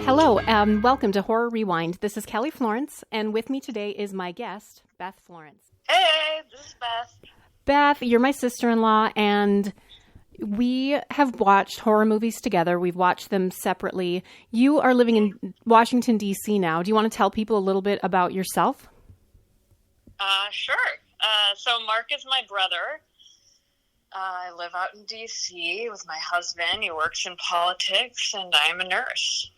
Hello, welcome to Horror Rewind. This is Kelly Florence, and with me today is my guest, Beth Florence. Hey, this is Beth. Beth, you're my sister-in-law, and we have watched horror movies together. We've watched them separately. You are living in Washington, D.C. now. Do you want to tell people a little bit about yourself? Sure. So Mark is my brother. I live out in D.C. with my husband. He works in politics, and I'm a nurse.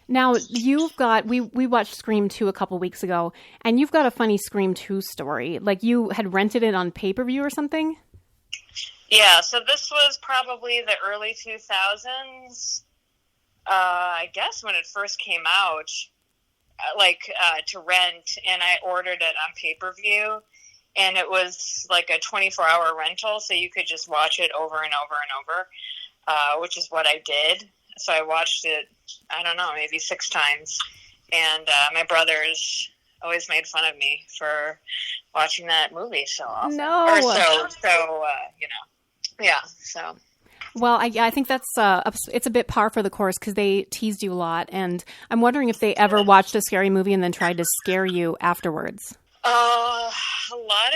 Now, you've got, we watched Scream 2 a couple weeks ago, and you've got a funny Scream 2 story. Like, you had rented it on pay-per-view or something? Yeah, so this was probably the early 2000s, I guess when it first came out, to rent, and I ordered it on pay-per-view, and it was like a 24-hour rental, so you could just watch it over and over and over, which is what I did. So I watched it, I don't know, maybe 6 times. And my brothers always made fun of me for watching that movie so often. No. Or yeah, so. Well, I think that's it's a bit par for the course because they teased you a lot. And I'm wondering if they ever watched a scary movie and then tried to scare you afterwards. A lot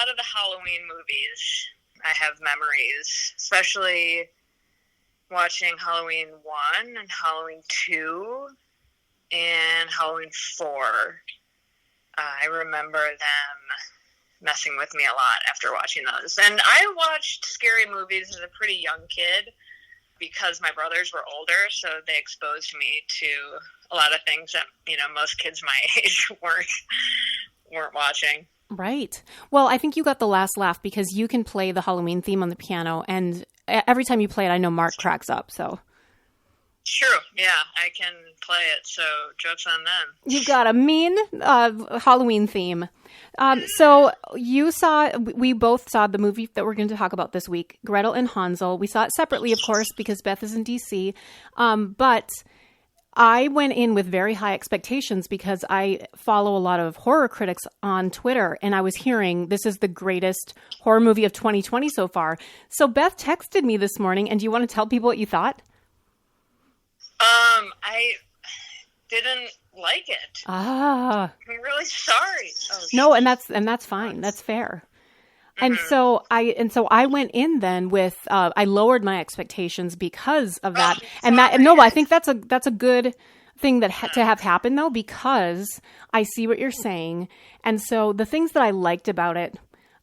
of the Halloween movies, I have memories, especially watching Halloween 1 and Halloween 2 and Halloween 4. I remember them messing with me a lot after watching those. And I watched scary movies as a pretty young kid because my brothers were older, so they exposed me to a lot of things that, most kids my age weren't watching. Right. Well, I think you got the last laugh because you can play the Halloween theme on the piano, and every time you play it, I know Mark cracks up, so. True. Yeah, I can play it, so joke's on them. You've got a mean Halloween theme. So we both saw the movie that we're going to talk about this week, Gretel and Hansel. We saw it separately, of course, because Beth is in D.C., but I went in with very high expectations because I follow a lot of horror critics on Twitter, and I was hearing this is the greatest horror movie of 2020 so far. So Beth texted me this morning, and do you want to tell people what you thought? I didn't like it. I'm really sorry. No, and that's fine. That's fair. And so I went in then with I lowered my expectations because of that. I think that's a good thing that to have happen though, because I see what you're saying. And so the things that I liked about it,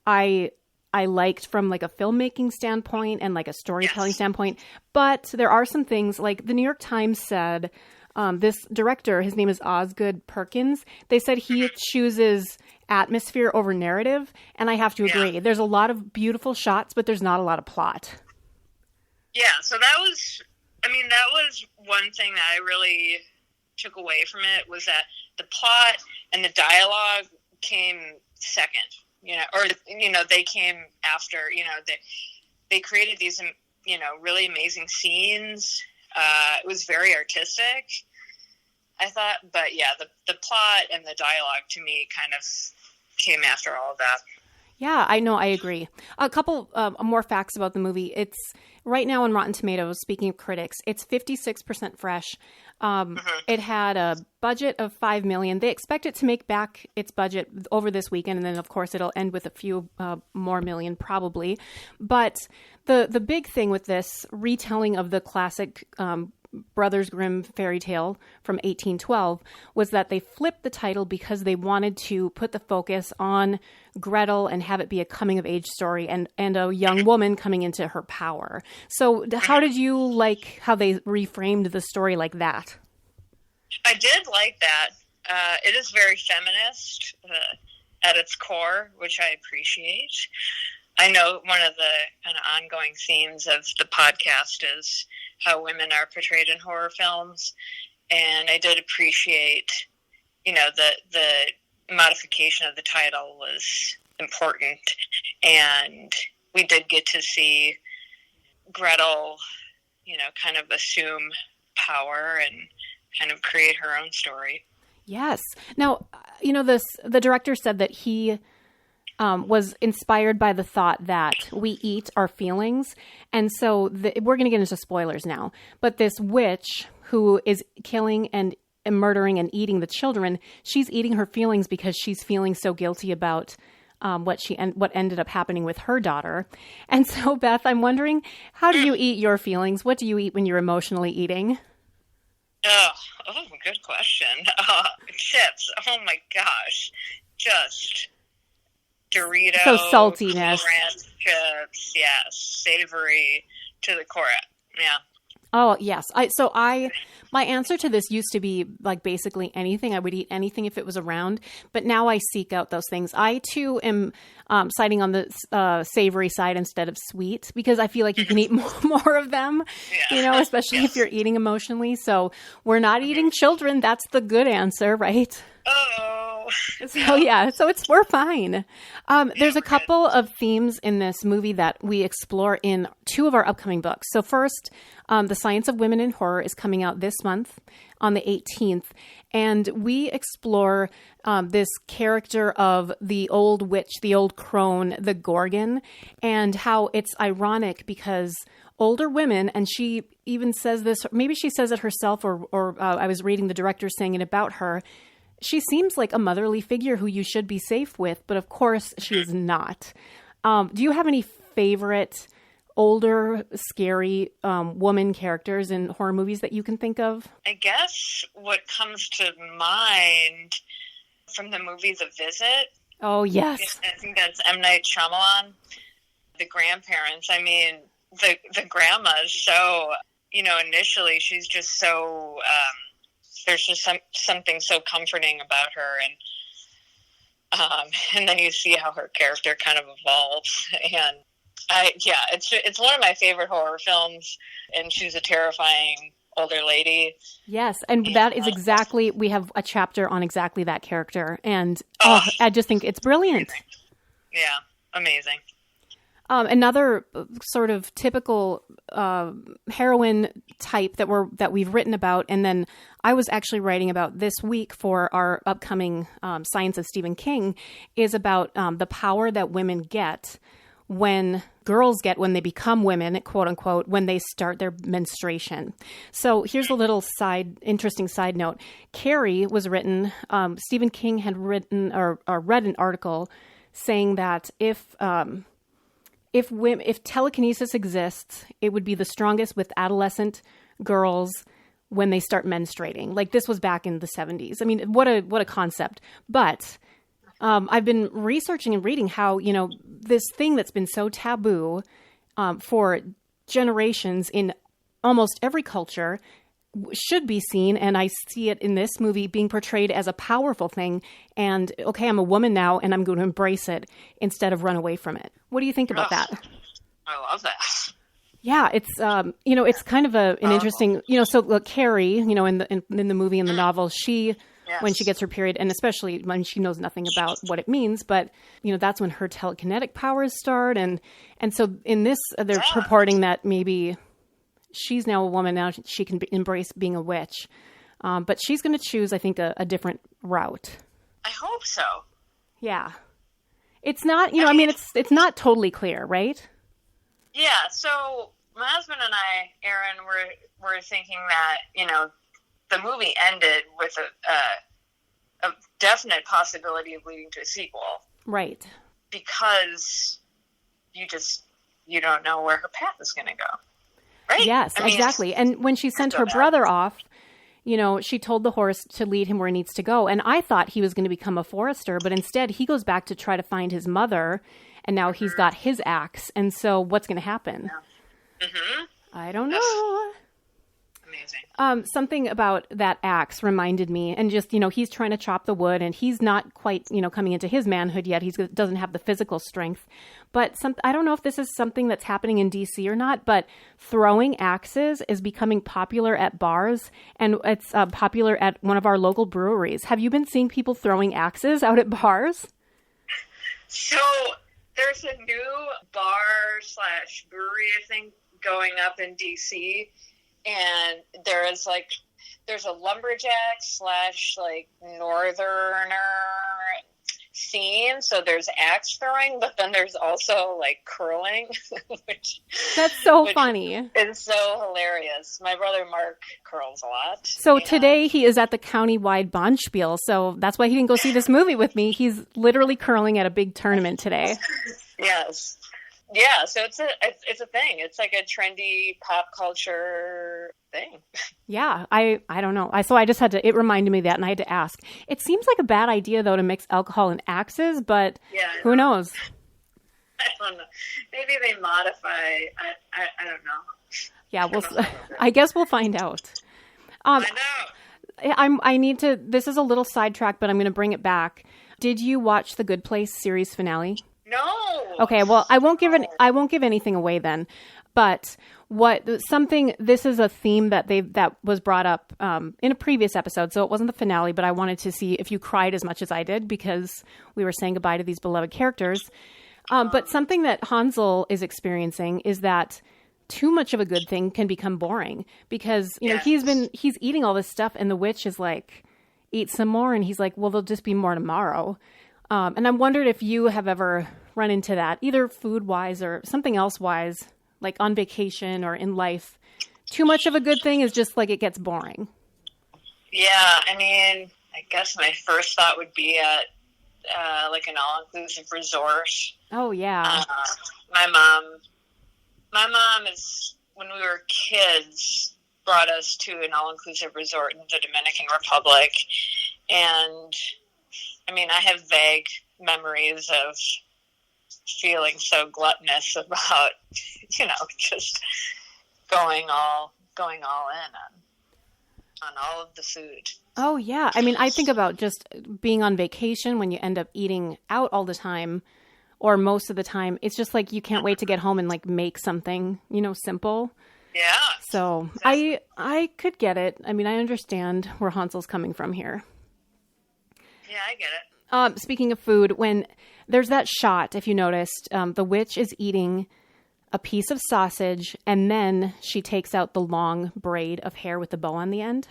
I liked from like a filmmaking standpoint and like a storytelling standpoint. But there are some things like the New York Times said, this director, his name is Osgood Perkins. They said he chooses atmosphere over narrative, and I have to agree. Yeah. There's a lot of beautiful shots, but there's not a lot of plot. Yeah, so that was one thing that I really took away from it was that the plot and the dialogue came second, they came after, they created these, really amazing scenes. It was very artistic, I thought, but yeah, the plot and the dialogue to me kind of came after all of that. Yeah, I know. I agree. A couple more facts about the movie. It's right now on Rotten Tomatoes, speaking of critics, it's 56% fresh. It had a budget of $5 million. They expect it to make back its budget over this weekend. And then, of course, it'll end with a few more million probably. But the big thing with this retelling of the classic Brothers Grimm fairy tale from 1812 was that they flipped the title because they wanted to put the focus on Gretel and have it be a coming of age story and a young woman coming into her power. So how did you like how they reframed the story like that? I did like that. It is very feminist at its core, which I appreciate. I know one of the kind of ongoing themes of the podcast is how women are portrayed in horror films, and I did appreciate, the modification of the title was important, and we did get to see Gretel, kind of assume power and kind of create her own story. Yes. Now, the director said that he was inspired by the thought that we eat our feelings. And so we're going to get into spoilers now. But this witch, who is killing and murdering and eating the children, she's eating her feelings because she's feeling so guilty about what ended up happening with her daughter. And so, Beth, I'm wondering, how do you eat your feelings? What do you eat when you're emotionally eating? Oh, good question. Chips. Oh my gosh. Just Doritos. So saltiness. Ranch chips. Yes. Savory to the core. Yeah. Oh, yes. My answer to this used to be like basically anything. I would eat anything if it was around, but now I seek out those things. I too am siding on the savory side instead of sweet, because I feel like you can eat more of them, especially if you're eating emotionally. So we're not eating children. That's the good answer, right? Oh. So we're fine. There's a couple of themes in this movie that we explore in two of our upcoming books. So first, The Science of Women in Horror is coming out this month on the 18th. And we explore this character of the old witch, the old crone, the Gorgon, and how it's ironic because older women, and she even says this, maybe she says it herself, or I was reading the director saying it about her, she seems like a motherly figure who you should be safe with, but of course she is not. Do you have any favorite older, scary woman characters in horror movies that you can think of? I guess what comes to mind from the movie The Visit. Oh, yes. I think that's M. Night Shyamalan. The grandparents. I mean, the grandma is so, initially she's just so... there's just something so comforting about her, and then you see how her character kind of evolves. And it's one of my favorite horror films. And she's a terrifying older lady. Yes, and that is exactly. We have a chapter on exactly that character, and I just think it's brilliant. Yeah, amazing. Another sort of typical heroine type that we've written about, and then I was actually writing about this week for our upcoming Science of Stephen King, is about the power that women get when they become women, quote unquote, when they start their menstruation. So here's a little interesting side note. Carrie was written, Stephen King had written or read an article saying that if telekinesis exists, it would be the strongest with adolescent girls when they start menstruating. Like, this was back in the 70s. I mean, what a concept. But I've been researching and reading how, this thing that's been so taboo for generations in almost every culture should be seen, and I see it in this movie being portrayed as a powerful thing, and okay, I'm a woman now and I'm going to embrace it instead of run away from it. What do you think about that? I love that. Yeah, it's it's kind of an interesting, so look, Carrie, in the movie and the novel, she when she gets her period, and especially when she knows nothing about what it means, but that's when her telekinetic powers start, and so in this they're purporting that maybe she's now a woman, now she can embrace being a witch. But she's going to choose, I think, a different route. I hope so. Yeah. It's not, it's not totally clear, right? Yeah. So my husband and I, Aaron, were thinking that, the movie ended with a definite possibility of leading to a sequel. Right. Because you don't know where her path is going to go. Right? Yes, exactly. And when she sent her brother off, she told the horse to lead him where he needs to go. And I thought he was going to become a forester, but instead he goes back to try to find his mother, and now he's got his axe. And so what's going to happen? Yeah. Mm-hmm. I don't know. Amazing. Something about that axe reminded me, and just, he's trying to chop the wood, and he's not quite, coming into his manhood yet. He doesn't have the physical strength. But I don't know if this is something that's happening in DC or not, but throwing axes is becoming popular at bars, and it's popular at one of our local breweries. Have you been seeing people throwing axes out at bars? So there's a new bar/brewery, I think, going up in DC. And there's a lumberjack / northerner scene. So there's axe throwing, but then there's also like curling, which That's so funny. It's so hilarious. My brother Mark curls a lot. So today he is at the county-wide Bonspiel, so that's why he didn't go see this movie with me. He's literally curling at a big tournament today. Yes. Yeah, so it's a thing. It's like a trendy pop culture thing. Yeah, I don't know. So I just had to, it reminded me of that, and I had to ask. It seems like a bad idea, though, to mix alcohol and axes, but who knows? I don't know. Maybe they modify. I don't know. Yeah, I guess we'll find out. I know. I need to, this is a little sidetrack, but I'm going to bring it back. Did you watch the Good Place series finale? No. Okay, well, I won't give anything away then. But this is a theme that was brought up in a previous episode, so it wasn't the finale, but I wanted to see if you cried as much as I did because we were saying goodbye to these beloved characters. But something that Hansel is experiencing is that too much of a good thing can become boring because, you know, he's eating all this stuff and the witch is like, eat some more. And he's like, well, there'll just be more tomorrow. And I wondered if you have ever run into that, either food-wise or something else-wise, like on vacation or in life. Too much of a good thing is just like it gets boring. Yeah, I mean, I guess my first thought would be at like an all-inclusive resort. Oh, yeah. My mom is, when we were kids, brought us to an all-inclusive resort in the Dominican Republic. And I mean, I have vague memories of feeling so gluttonous about, you know, just going all in on all of the food. Oh, yeah. I mean, I think about just being on vacation when you end up eating out all the time or most of the time. It's just like you can't wait to get home and like make something, you know, simple. Yeah. So exactly. I could get it. I mean, I understand where Hansel's coming from here. Yeah, I get it. Speaking of food, when there's that shot, if you noticed, the witch is eating a piece of sausage and then she takes out the long braid of hair with the bow on the end.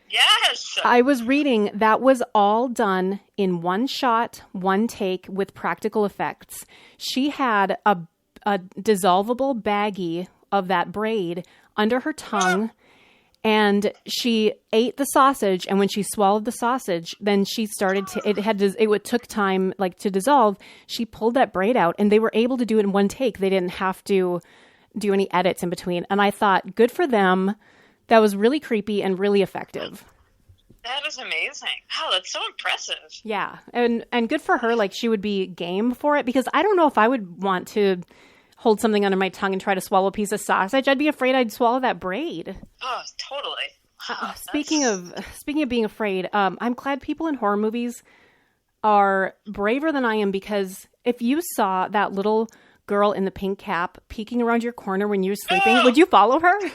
Yes. I was reading that was all done in one shot, one take with practical effects. She had a dissolvable baggie of that braid under her tongue. And she ate the sausage, and when she swallowed the sausage, then she started to, it took time like to dissolve. She pulled that braid out, and they were able to do it in one take. They didn't have to do any edits in between. And I thought, good for them. That was really creepy and really effective. That is amazing. Wow, that's so impressive. Yeah, and good for her. Like, she would be game for it, because I don't know if I would want to hold something under my tongue and try to swallow a piece of sausage. I'd be afraid I'd swallow that braid. Oh, totally. Wow, speaking of being afraid, I'm glad people in horror movies are braver than I am, because if you saw that little girl in the pink cap peeking around your corner when you were sleeping, would you follow her? Ew.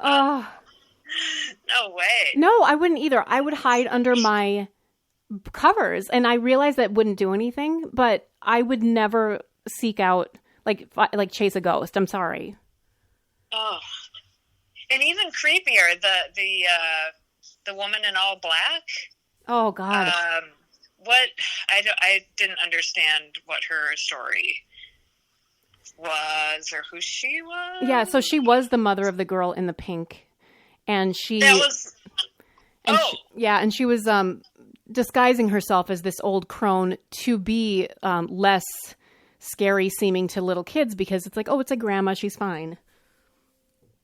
Oh. No way. No, I wouldn't either. I would hide under my covers, and I realized that wouldn't do anything, but I would never seek out like chase a ghost. I'm sorry. Oh, and even creepier, the woman in all black. Oh God. What I didn't understand what her story was or who she was. Yeah, so she was the mother of the girl in the pink, and she she was disguising herself as this old crone to be less scary seeming to little kids, because it's like, oh, it's a grandma, she's fine.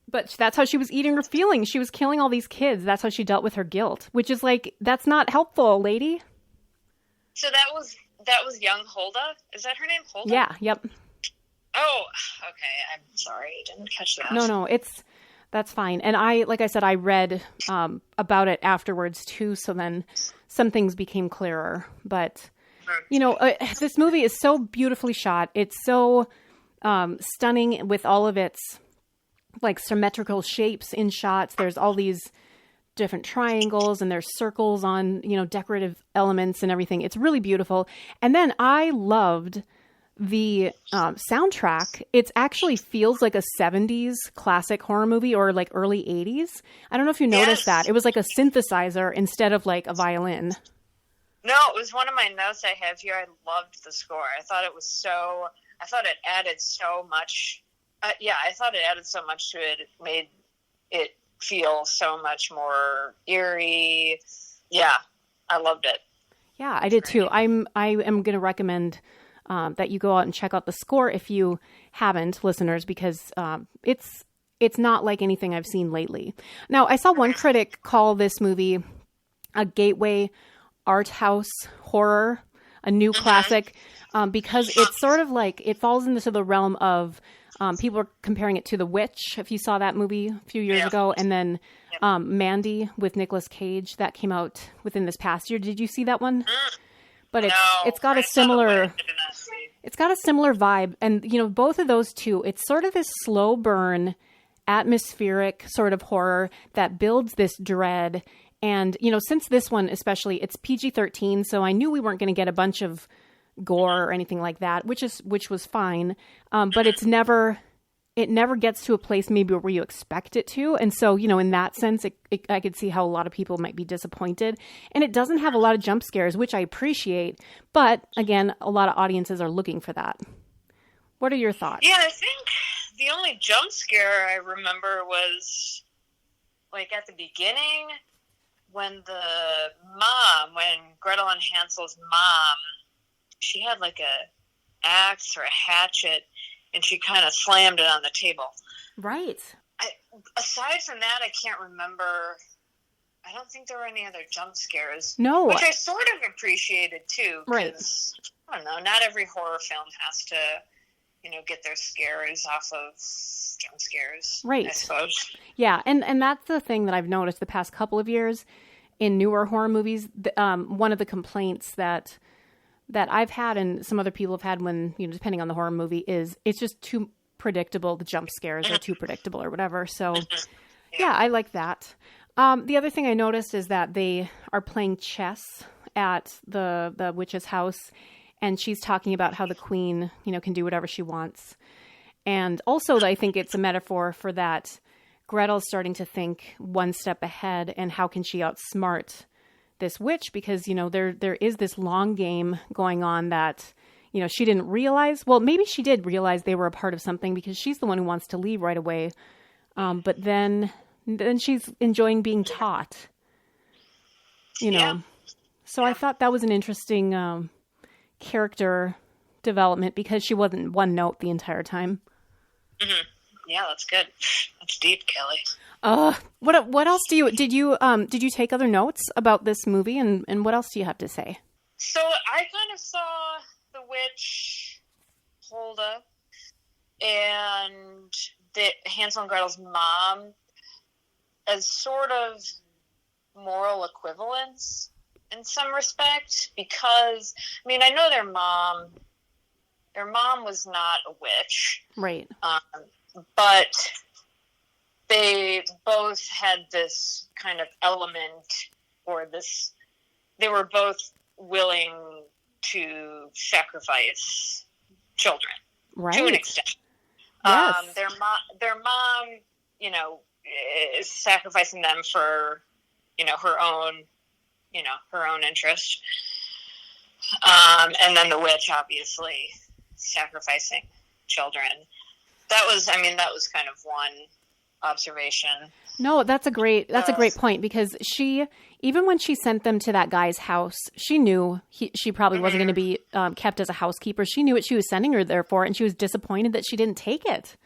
But that's how she was eating her feelings. She was killing all these kids. That's how she dealt with her guilt, which is like, that's not helpful, lady. So that was young Hulda? Is that her name, Hulda? Yeah, yep. Oh, okay. I'm sorry. I didn't catch that. No, that's fine. And like I said, I read about it afterwards too, so then some things became clearer. But, you know, this movie is so beautifully shot. It's so stunning with all of its, like, symmetrical shapes in shots. There's all these different triangles, and there's circles on, you know, decorative elements and everything. It's really beautiful. And then I loved the soundtrack, it actually feels like a 70s classic horror movie or like early 80s. I don't know if you noticed that. It was like a synthesizer instead of like a violin. No, it was one of my notes I have here. I loved the score. I thought it added so much. I thought it added so much to it. It made it feel so much more eerie. Yeah, I loved it. Yeah, I did too. I am going to recommend that you go out and check out the score if you haven't, listeners, because it's not like anything I've seen lately. Now, I saw one critic call this movie a gateway art house horror, a new classic, because it's sort of like, it falls into the realm of, people are comparing it to The Witch, if you saw that movie a few years ago, and then Mandy with Nicolas Cage, that came out within this past year. Did you see that one? But it's got a similar vibe, and you know, both of those two, it's sort of this slow burn, atmospheric sort of horror that builds this dread. And, you know, since this one especially, it's PG-13, so I knew we weren't going to get a bunch of gore or anything like that, which was fine. But it never gets to a place maybe where you expect it to. And so, you know, in that sense, I could see how a lot of people might be disappointed. And it doesn't have a lot of jump scares, which I appreciate. But again, a lot of audiences are looking for that. What are your thoughts? Yeah, I think the only jump scare I remember was like at the beginning when Gretel and Hansel's mom, she had like a axe or a hatchet and she kind of slammed it on the table. Right. Aside from that, I can't remember. I don't think there were any other jump scares. No. Which I sort of appreciated too. Right. I don't know, not every horror film has to, you know, get their scares off of jump scares. Right. I suppose. Yeah, and that's the thing that I've noticed the past couple of years in newer horror movies. One of the complaints that I've had and some other people have had when, you know, depending on the horror movie, is it's just too predictable. The jump scares are too predictable or whatever. So yeah, I like that. The other thing I noticed is that they are playing chess at the witch's house, and she's talking about how the queen, you know, can do whatever she wants. And also I think it's a metaphor for that Gretel's starting to think one step ahead, and how can she outsmart this witch, because, you know, there is this long game going on that, you know, she didn't realize. Well, maybe she did realize they were a part of something, because she's the one who wants to leave right away. But then she's enjoying being taught, you know. Yeah. So I thought that was an interesting character development, because she wasn't one note the entire time. Mm-hmm. Yeah, that's good. That's deep, Kelly. What else did you take other notes about this movie, and what else do you have to say? So I kind of saw the witch hold up, and the Hansel and Gretel's mom as sort of moral equivalence in some respect, because I mean, I know their mom was not a witch, right? But they both had this kind of element, or this, they were both willing to sacrifice children, right, to an extent. Yes. Their mom, you know, is sacrificing them for, you know, her own interest. And then the witch, obviously, sacrificing children. That was kind of one observation. No, that's a great point, because she, even when she sent them to that guy's house, she knew she probably wasn't going to be kept as a housekeeper. She knew what she was sending her there for, and she was disappointed that she didn't take it.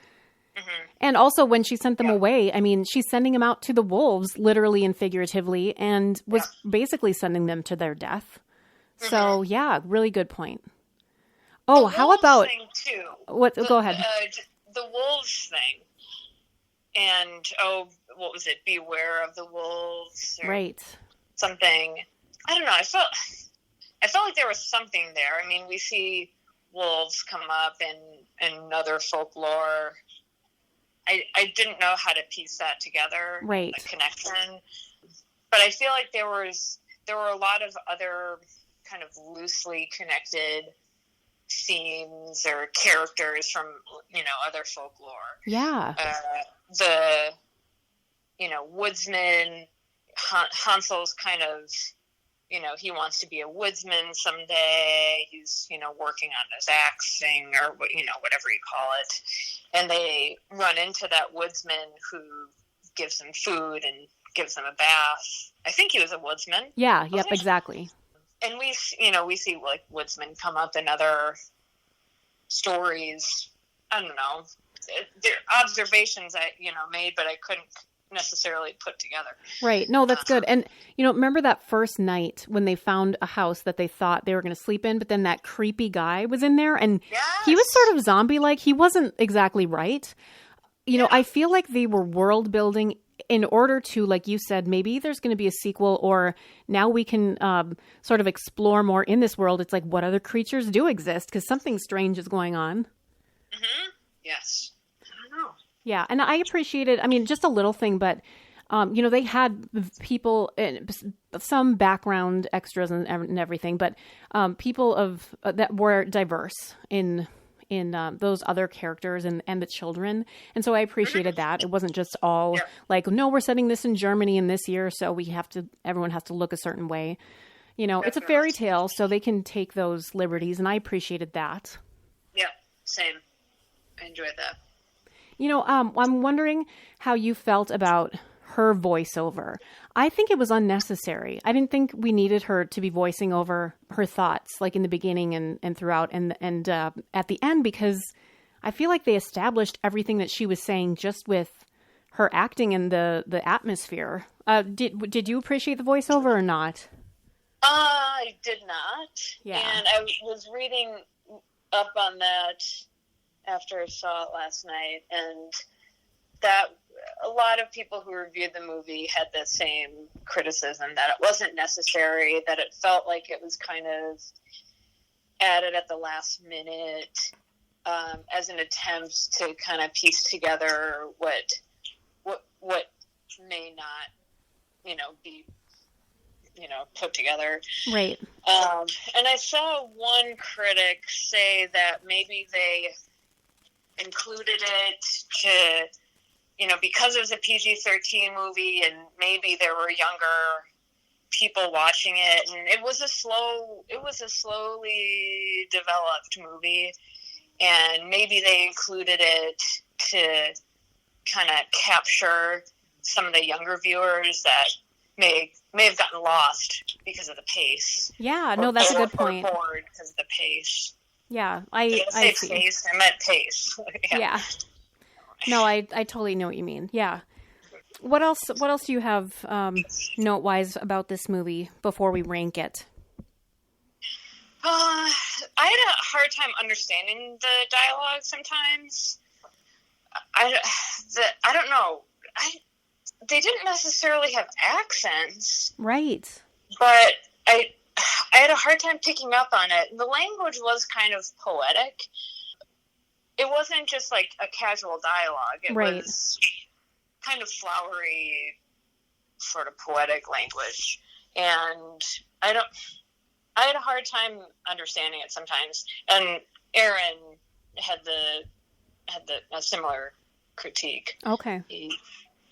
Mm-hmm. And also when she sent them away, I mean, she's sending them out to the wolves, literally and figuratively, and was basically sending them to their death. Mm-hmm. So yeah, really good point. Oh, how about thing too? What? Go ahead. The wolves thing, and what was it? Beware of the wolves, or right? Something. I don't know. I felt like there was something there. I mean, we see wolves come up in other folklore. I didn't know how to piece that together, right? The connection, but I feel like there were a lot of other kind of loosely connected scenes or characters from, other folklore. Yeah. The, woodsman, Hansel's kind of, he wants to be a woodsman someday. He's, working on his axing or, whatever you call it. And they run into that woodsman who gives them food and gives them a bath. I think he was a woodsman. Yeah. Yep. Exactly. And we see like woodsmen come up in other stories. I don't know. They're observations I, made, but I couldn't necessarily put together. Right. No, that's good. And, remember that first night when they found a house that they thought they were going to sleep in, but then that creepy guy was in there and yes. He was sort of zombie-like. He wasn't exactly right. I feel like they were world building in order to, like you said, maybe there's going to be a sequel, or now we can sort of explore more in this world. It's like, what other creatures do exist? Because something strange is going on. Mm-hmm. Yes. I don't know. Yeah. And I appreciated, just a little thing, but, they had people, some background extras and everything, but people that were diverse in those other characters and the children. And so I appreciated that. It wasn't just all like, no, we're setting this in Germany in this year, so everyone has to look a certain way. It's a fairy tale, so they can take those liberties, and I appreciated that. Yeah, same. I enjoyed that. I'm wondering how you felt about her voiceover. I think it was unnecessary. I didn't think we needed her to be voicing over her thoughts, like in the beginning and throughout and at the end, because I feel like they established everything that she was saying just with her acting and the atmosphere. Did you appreciate the voiceover or not? I did not. Yeah. And I was reading up on that after I saw it last night, and that a lot of people who reviewed the movie had the same criticism, that it wasn't necessary, that it felt like it was kind of added at the last minute as an attempt to kind of piece together what may not, be, put together. Right. And I saw one critic say that maybe they included it to, because it was a PG-13 movie and maybe there were younger people watching it, and it was a slowly developed movie, and maybe they included it to kind of capture some of the younger viewers that may have gotten lost because of the pace. Yeah, no, that's a good point. Or bored because of the pace. Yeah, I see. Pace, I meant pace. Yeah. No, I totally know what you mean. Yeah. What else do you have note-wise about this movie before we rank it? I had a hard time understanding the dialogue sometimes. I don't know. They didn't necessarily have accents. Right. But I had a hard time picking up on it. The language was kind of poetic. It wasn't just like a casual dialogue. It was kind of flowery, sort of poetic language. And I had a hard time understanding it sometimes. And Aaron had a similar critique. Okay.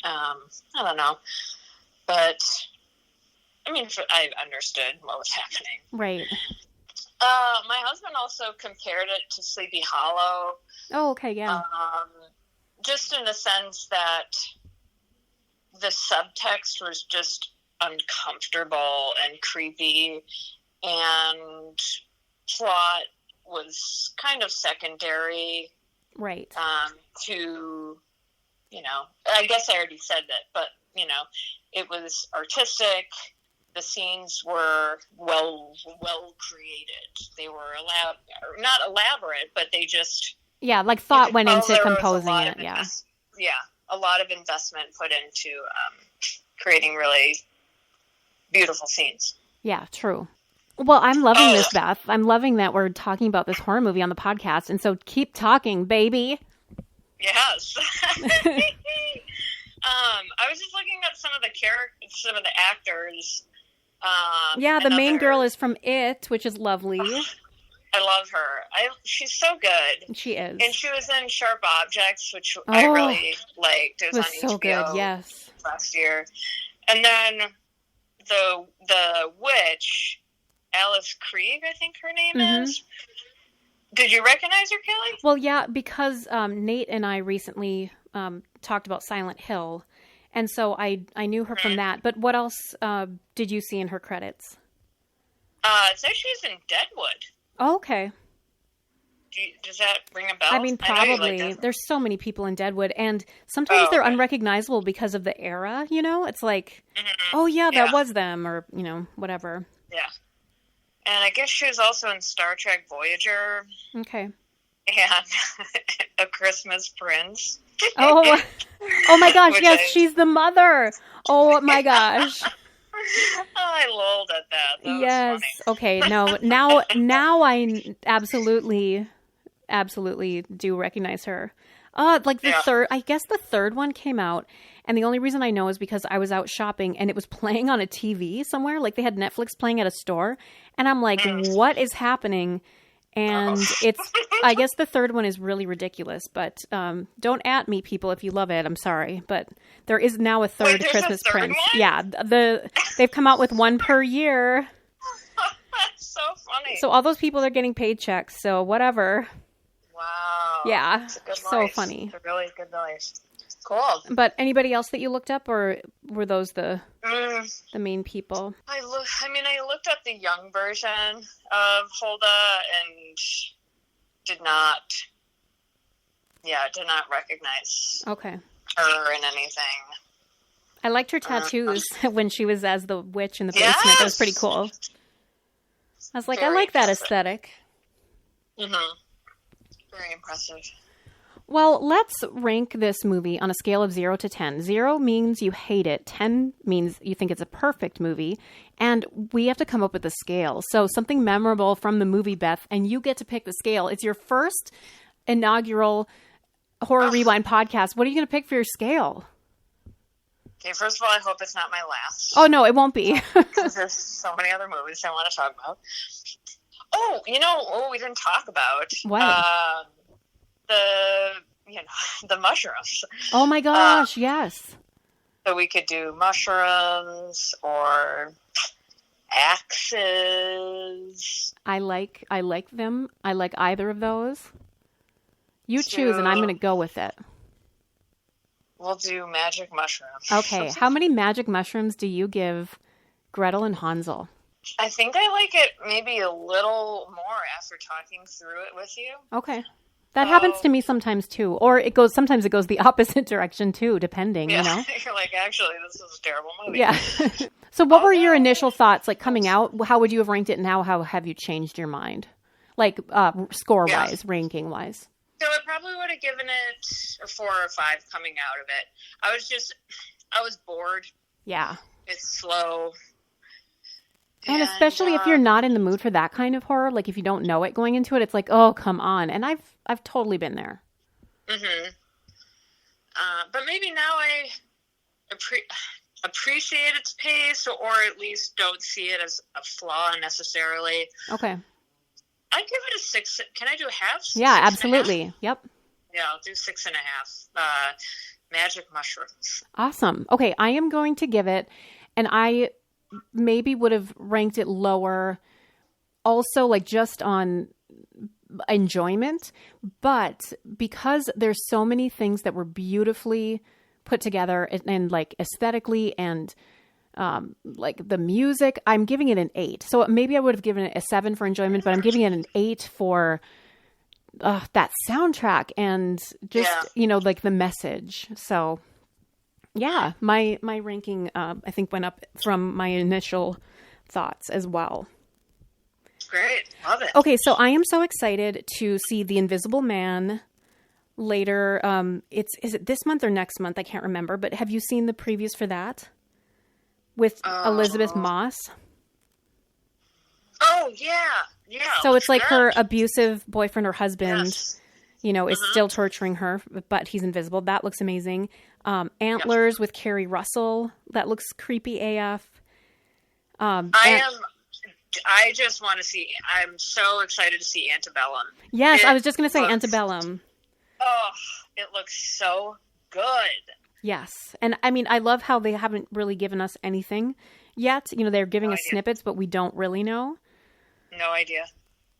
I don't know. But I understood what was happening. Right. My husband also compared it to Sleepy Hollow. Oh, okay, yeah. Just in the sense that the subtext was just uncomfortable and creepy, and plot was kind of secondary. Right. To, I guess I already said that, but, it was artistic. The scenes were well created. They were not elaborate, but they just... Yeah, like thought went into composing it, yeah. A lot of investment put into creating really beautiful scenes. Yeah, true. Well, I'm loving this, Beth. I'm loving that we're talking about this horror movie on the podcast, and so keep talking, baby. Yes. I was just looking at some of the actors. The main girl is from It, which is lovely. I love her. She's so good. She is. And she was in Sharp Objects, which I really liked. It was on so HBO good, yes. last year. And then the witch, Alice Krieg, I think her name is. Did you recognize her, Kelly? Well, yeah, because Nate and I recently talked about Silent Hill, and so I knew her from that. But what else did you see in her credits? It says she's in Deadwood. Oh, okay. Does that ring a bell? I mean, probably. There's so many people in Deadwood, and sometimes they're unrecognizable because of the era, you know? It's like, oh, yeah, that was them, or, you know, whatever. Yeah. And I guess she was also in Star Trek Voyager. Okay. And A Christmas Prince. Oh my gosh, yes, she's the mother. Oh my gosh. I lolled at that. That yes. was funny. Okay. No. Now I absolutely do recognize her. Like the third. I guess the third one came out, and the only reason I know is because I was out shopping and it was playing on a TV somewhere. Like they had Netflix playing at a store, and I'm like, "What is happening?" And it's. I guess the third one is really ridiculous. But don't at me, people, if you love it. I'm sorry, but there is now a third Christmas Prince. One? Yeah, they've come out with one per year. That's so funny. So all those people are getting paychecks. So whatever. Wow. Yeah. It's a good so noise. funny. It's a really good noise. Cool. But anybody else that you looked up, or were those the main people? I looked up the young version of Hulda and did not recognize her in anything. I liked her tattoos when she was as the witch in the basement. Yes! That was pretty cool. I was like, I like that aesthetic. Very impressive. Well, let's rank this movie on a scale of 0 to 10. 0 means you hate it. 10 means you think it's a perfect movie. And we have to come up with a scale. So something memorable from the movie, Beth, and you get to pick the scale. It's your first inaugural Horror Rewind podcast. What are you going to pick for your scale? Okay, first of all, I hope it's not my last. Oh, no, it won't be. Because there's so many other movies I want to talk about. Oh, we didn't talk about. What? The mushrooms. Oh my gosh, yes. So we could do mushrooms or axes. I like them. I like either of those. You choose, and I'm going to go with it. We'll do magic mushrooms. Okay, how many magic mushrooms do you give Gretel and Hansel? I think I like it maybe a little more after talking through it with you. Okay. That happens to me sometimes too. Or sometimes it goes the opposite direction too, depending, you know? You're like, actually, this is a terrible movie. Yeah. So what were your initial thoughts, like coming out? How would you have ranked it now? How have you changed your mind? Like score-wise, ranking-wise? So I probably would have given it a 4 or 5 coming out of it. I was bored. Yeah. It's slow. And especially if you're not in the mood for that kind of horror, like if you don't know it going into it, it's like, oh, come on. And I've totally been there. Mm-hmm. But maybe now I appreciate its pace, or at least don't see it as a flaw necessarily. Okay. I'd give it a 6. Can I do a half? Yeah, absolutely. Yep. Yeah, I'll do 6.5. Magic mushrooms. Awesome. Okay, I am going to give it, and I maybe would have ranked it lower also, like just on enjoyment, but because there's so many things that were beautifully put together and like aesthetically and like the music, I'm giving it an 8. So maybe I would have given it a 7 for enjoyment, but I'm giving it an 8 for that soundtrack and just, like the message. So yeah, my ranking, I think, went up from my initial thoughts as well. Great. Love it. Okay, so I am so excited to see The Invisible Man later. Is it this month or next month? I can't remember. But have you seen the previews for that with Elizabeth Moss? Oh, yeah. Yeah. So it's like her abusive boyfriend or husband, is still torturing her, but he's invisible. That looks amazing. Antlers with Carrie Russell. That looks creepy AF. I am I just want to see. I'm so excited to see Antebellum. Yes, I was just going to say Antebellum. Oh, it looks so good. Yes. And I mean, I love how they haven't really given us anything yet. You know, they're giving us snippets, but we don't really know. No idea.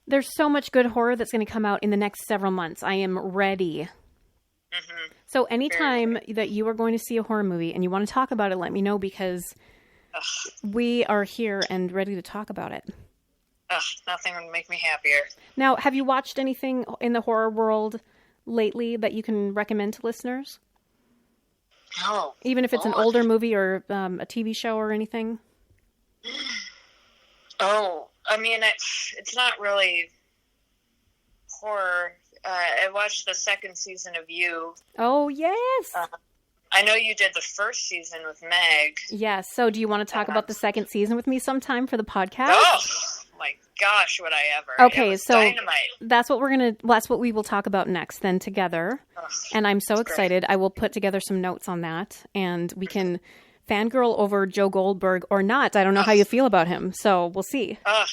There's so much good horror that's going to come out in the next several months. I am ready. Mm-hmm. So anytime that you are going to see a horror movie and you want to talk about it, let me know, because we are here and ready to talk about it. Nothing would make me happier. Now, have you watched anything in the horror world lately that you can recommend to listeners? Oh, even if it's an older movie or a TV show or anything? Oh, I mean, it's not really horror. I watched the second season of You. Oh, yes. I know you did the first season with Meg. Yes. So do you want to talk about the second season with me sometime for the podcast? Oh, my gosh, would I ever. Okay, so dynamite. that's what we will talk about next then together. And I'm so excited. Great. I will put together some notes on that, and we can fangirl over Joe Goldberg or not. I don't know how you feel about him, so we'll see. I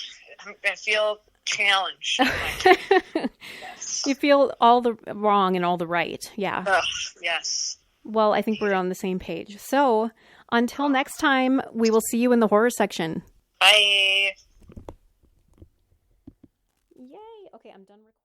feel challenged. Yes. You feel all the wrong and all the right. Yeah. Yes. Well, I think we're on the same page. So until next time, we will see you in the horror section. Bye. Yay. Okay, I'm done recording.